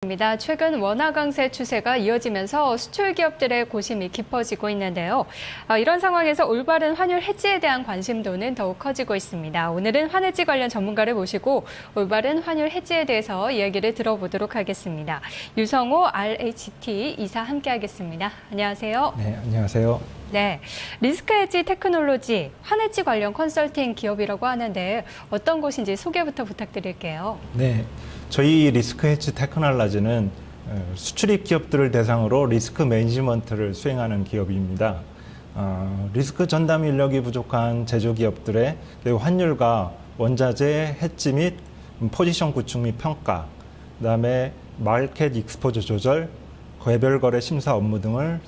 입니다. 최근 원화 강세 추세가 이어지면서 수출 기업들의 고심이 깊어지고 있는데요. 이런 상황에서 올바른 환율 해지에 대한 관심도는 더욱 커지고 있습니다. 오늘은 환해지 관련 전문가를 모시고 올바른 환율 해지에 대해서 이야기를 들어보도록 하겠습니다. 유성호 RHT 이사 함께하겠습니다. 안녕하세요. 네, 안녕하세요. 네, 리스크 해지 테크놀로지 환해지 관련 컨설팅 기업이라고 하는데 어떤 곳인지 소개부터 부탁드릴게요. 네, 저희 리스크 해지 테크놀로지는 수출입 기업들을 대상으로 리스크 매니지먼트를 수행하는 기업입니다. 리스크 전담 인력이 부족한 제조기업들의 환율과 원자재 해지 및 포지션 구축 및 평가, 그다음에 마켓 익스포저 조절, 개별 거래 심사 업무 등을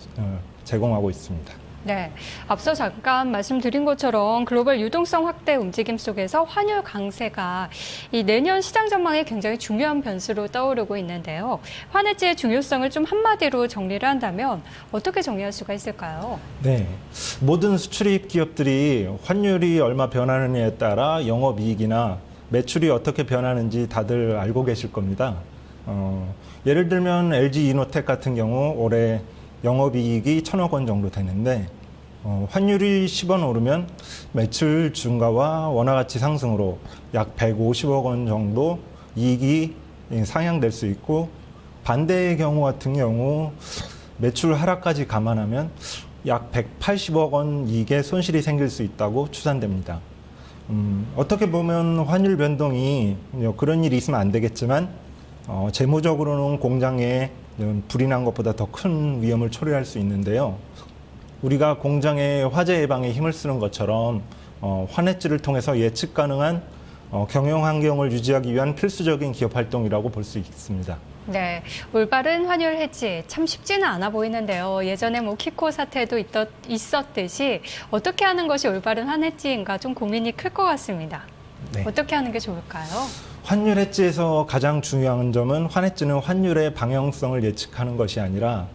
제공하고 있습니다. 네, 앞서 잠깐 말씀드린 것처럼 글로벌 유동성 확대 움직임 속에서 환율 강세가 이 내년 시장 전망에 굉장히 중요한 변수로 떠오르고 있는데요. 환해지의 중요성을 좀 한마디로 정리를 한다면 어떻게 정리할 수가 있을까요? 네, 모든 수출입 기업들이 환율이 얼마 변하느냐에 따라 영업이익이나 매출이 어떻게 변하는지 다들 알고 계실 겁니다. 예를 들면 LG 이노텍 같은 경우 올해 영업이익이 1,000억 원 정도 되는데 환율이 10원 오르면 매출 증가와 원화 가치 상승으로 약 150억 원 정도 이익이 상향될 수 있고, 반대의 경우 같은 경우 매출 하락까지 감안하면 약 180억 원 이익의 손실이 생길 수 있다고 추산됩니다. 어떻게 보면 환율 변동이 그런 일이 있으면 안 되겠지만 재무적으로는 공장에 불이 난 것보다 더 큰 위험을 초래할 수 있는데요. 우리가 공장의 화재 예방에 힘을 쓰는 것처럼 환해지를 통해서 예측 가능한 경영 환경을 유지하기 위한 필수적인 기업 활동이라고 볼 수 있습니다. 네, 올바른 환율 해지 참 쉽지는 않아 보이는데요. 예전에 키코 사태도 있었듯이 어떻게 하는 것이 올바른 환해지인가 좀 고민이 클 것 같습니다. 네. 어떻게 하는 게 좋을까요? 환율 해지에서 가장 중요한 점은 환해지는 환율의 방향성을 예측하는 것이 아니라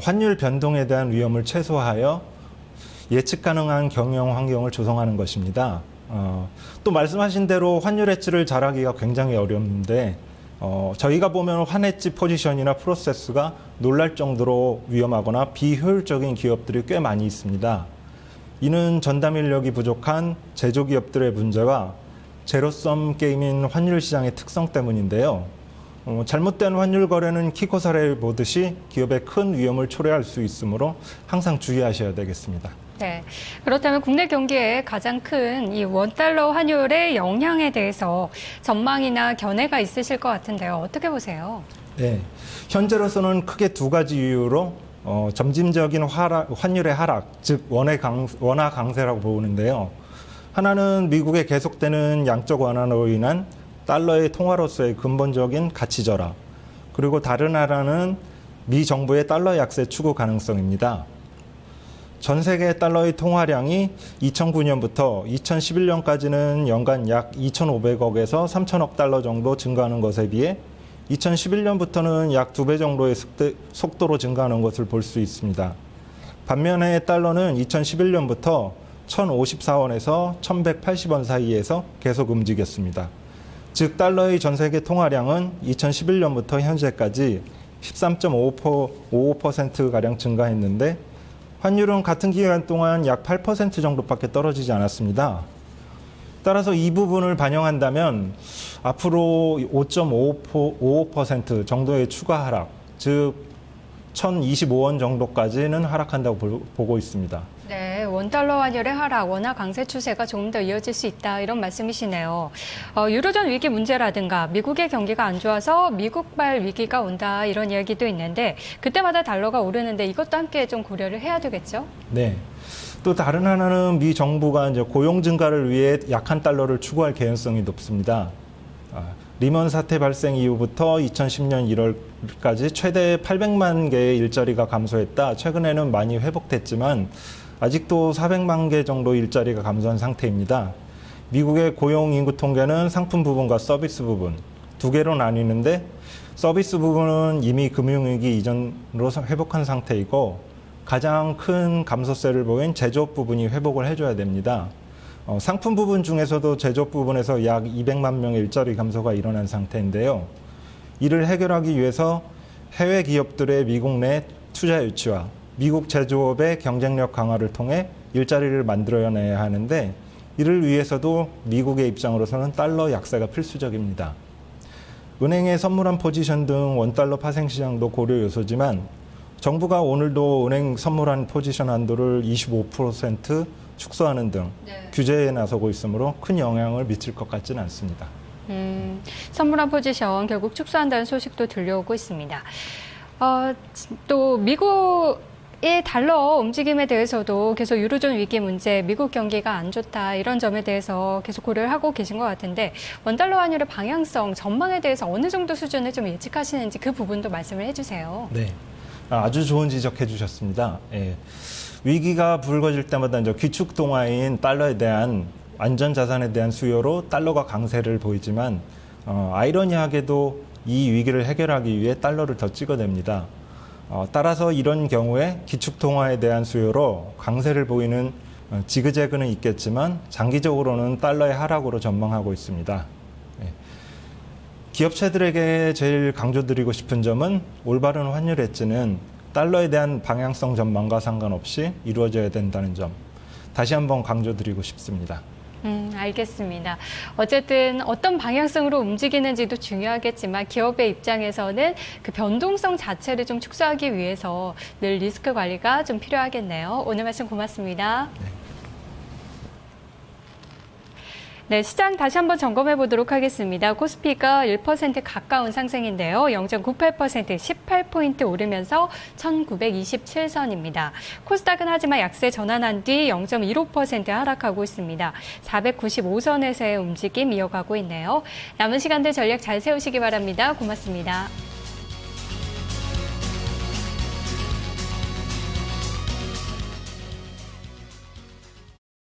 환율 변동에 대한 위험을 최소화하여 예측 가능한 경영 환경을 조성하는 것입니다. 또 말씀하신 대로 환율 해지를 잘하기가 굉장히 어려운데 저희가 보면 환해지 포지션이나 프로세스가 놀랄 정도로 위험하거나 비효율적인 기업들이 꽤 많이 있습니다. 이는 전담 인력이 부족한 제조기업들의 문제와 제로섬 게임인 환율 시장의 특성 때문인데요. 잘못된 환율 거래는 키코 사례를 보듯이 기업에 큰 위험을 초래할 수 있으므로 항상 주의하셔야 되겠습니다. 네, 그렇다면 국내 경기에 가장 큰 이 원달러 환율의 영향에 대해서 전망이나 견해가 있으실 것 같은데요. 어떻게 보세요? 네, 현재로서는 크게 두 가지 이유로 점진적인 환율의 하락, 즉 원화 강세라고 보는데요. 하나는 미국의 계속되는 양적 완화로 인한 달러의 통화로서의 근본적인 가치 절하, 그리고 다른 하나는 미 정부의 달러 약세 추구 가능성입니다. 전 세계 달러의 통화량이 2009년부터 2011년까지는 연간 약 2,500억에서 3,000억 달러 정도 증가하는 것에 비해 2011년부터는 약 2배 정도의 속도로 증가하는 것을 볼 수 있습니다. 반면에 달러는 2011년부터 1,054원에서 1,180원 사이에서 계속 움직였습니다. 즉 달러의 전 세계 통화량은 2011년부터 현재까지 13.55%가량 증가했는데 환율은 같은 기간 동안 약 8% 정도밖에 떨어지지 않았습니다. 따라서 이 부분을 반영한다면 앞으로 5.55% 정도의 추가 하락, 즉 1,025원 정도까지는 하락한다고 보고 있습니다. 네, 원달러 환율의 하락, 원화 강세 추세가 조금 더 이어질 수 있다 이런 말씀이시네요. 유로존 위기 문제라든가 미국의 경기가 안 좋아서 미국발 위기가 온다 이런 이야기도 있는데 그때마다 달러가 오르는데 이것도 함께 좀 고려를 해야 되겠죠? 네. 또 다른 하나는 미 정부가 이제 고용 증가를 위해 약한 달러를 추구할 개연성이 높습니다. 리먼 사태 발생 이후부터 2010년 1월까지 최대 800만 개의 일자리가 감소했다. 최근에는 많이 회복됐지만 아직도 400만 개 정도 일자리가 감소한 상태입니다. 미국의 고용 인구 통계는 상품 부분과 서비스 부분 두 개로 나뉘는데 서비스 부분은 이미 금융위기 이전으로 회복한 상태이고 가장 큰 감소세를 보인 제조업 부분이 회복을 해줘야 됩니다. 상품 부분 중에서도 제조업 부분에서 약 200만 명의 일자리 감소가 일어난 상태인데요. 이를 해결하기 위해서 해외 기업들의 미국 내 투자 유치와 미국 제조업의 경쟁력 강화를 통해 일자리를 만들어내야 하는데 이를 위해서도 미국의 입장으로서는 달러 약세가 필수적입니다. 은행의 선물한 포지션 등 원달러 파생 시장도 고려 요소지만 정부가 오늘도 은행 선물한 포지션 한도를 25% 축소하는 등 규제에 나서고 있으므로 큰 영향을 미칠 것 같지는 않습니다. 선물한 포지션 결국 축소한다는 소식도 들려오고 있습니다. 또 미국의 달러 움직임에 대해서도 계속 유로존 위기 문제, 미국 경기가 안 좋다 이런 점에 대해서 계속 고려를 하고 계신 것 같은데 원달러 환율의 방향성, 전망에 대해서 어느 정도 수준을 좀 예측하시는지 그 부분도 말씀을 해주세요. 네, 아주 좋은 지적해 주셨습니다. 예. 위기가 불거질 때마다 이제 기축 동화인 달러에 대한 안전 자산에 대한 수요로 달러가 강세를 보이지만 아이러니하게도 이 위기를 해결하기 위해 달러를 더 찍어냅니다. 따라서 이런 경우에 기축 통화에 대한 수요로 강세를 보이는 지그재그는 있겠지만 장기적으로는 달러의 하락으로 전망하고 있습니다. 기업체들에게 제일 강조드리고 싶은 점은 올바른 환율 해지는 달러에 대한 방향성 전망과 상관없이 이루어져야 된다는 점 다시 한번 강조드리고 싶습니다. 알겠습니다. 어쨌든 어떤 방향성으로 움직이는지도 중요하겠지만 기업의 입장에서는 그 변동성 자체를 좀 축소하기 위해서 늘 리스크 관리가 좀 필요하겠네요. 오늘 말씀 고맙습니다. 네, 시장 다시 한번 점검해 보도록 하겠습니다. 코스피가 1% 가까운 상승인데요. 0.98% 18포인트 오르면서 1927선입니다. 코스닥은 하지만 약세 전환한 뒤 0.15% 하락하고 있습니다. 495선에서의 움직임 이어가고 있네요. 남은 시간들 전략 잘 세우시기 바랍니다. 고맙습니다.